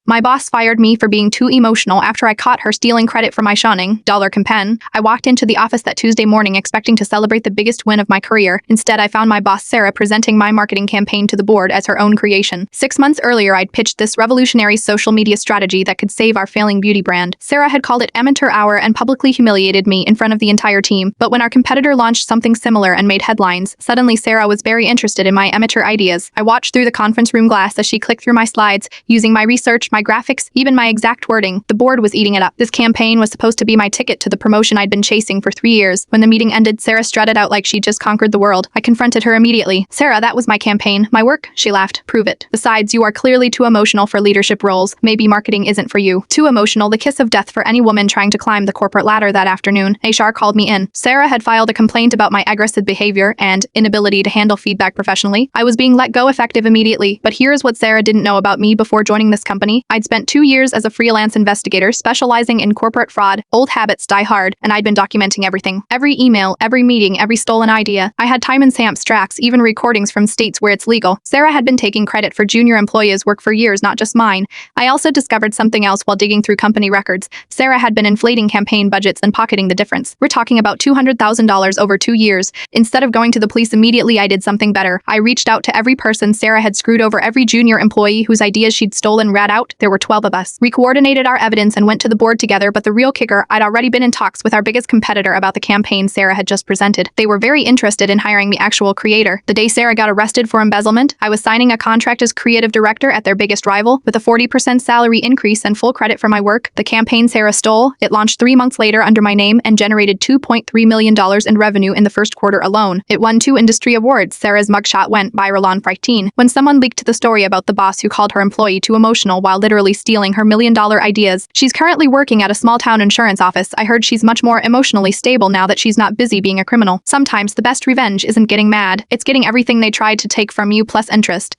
My boss fired me for being too emotional after I caught her stealing credit for my shunning $campaign. I walked into the office that Tuesday morning expecting to celebrate the biggest win of my career. Instead, I found my boss Sarah presenting my marketing campaign to the board as her own creation. 6 months earlier, I'd pitched this revolutionary social media strategy that could save our failing beauty brand. Sarah had called it amateur hour and publicly humiliated me in front of the entire team. But when our competitor launched something similar and made headlines, suddenly Sarah was very interested in my amateur ideas. I watched through the conference room glass as she clicked through my slides, using my research, my graphics, even my exact wording. The board was eating it up. This campaign was supposed to be my ticket to the promotion I'd been chasing for 3 years. When the meeting ended, Sarah strutted out like she'd just conquered the world. I confronted her immediately. "Sarah, that was my campaign. My work?" She laughed. "Prove it. Besides, you are clearly too emotional for leadership roles. Maybe marketing isn't for you." Too emotional, the kiss of death for any woman trying to climb the corporate ladder that afternoon. HR called me in. Sarah had filed a complaint about my aggressive behavior and inability to handle feedback professionally. I was being let go effective immediately. But here's what Sarah didn't know about me before joining this company. I'd spent 2 years as a freelance investigator specializing in corporate fraud. Old habits die hard, and I'd been documenting everything. Every email, every meeting, every stolen idea. I had time and stamps, tracks, even recordings from states where it's legal. Sarah had been taking credit for junior employees' work for years, not just mine. I also discovered something else while digging through company records. Sarah had been inflating campaign budgets and pocketing the difference. We're talking about $200,000 over 2 years. Instead of going to the police immediately, I did something better. I reached out to every person Sarah had screwed over, every junior employee whose ideas she'd stolen. Rat out. There were 12 of us. We coordinated our evidence and went to the board together, but the real kicker, I'd already been in talks with our biggest competitor about the campaign Sarah had just presented. They were very interested in hiring the actual creator. The day Sarah got arrested for embezzlement, I was signing a contract as creative director at their biggest rival, with a 40% salary increase and full credit for my work. The campaign Sarah stole, it launched 3 months later under my name and generated $2.3 million in revenue in the first quarter alone. It won 2 industry awards. Sarah's mugshot went viral on 15 when someone leaked the story about the boss who called her employee too emotional while literally stealing her $1 million ideas. She's currently working at a small-town insurance office. I heard she's much more emotionally stable now that she's not busy being a criminal. Sometimes the best revenge isn't getting mad, it's getting everything they tried to take from you plus interest.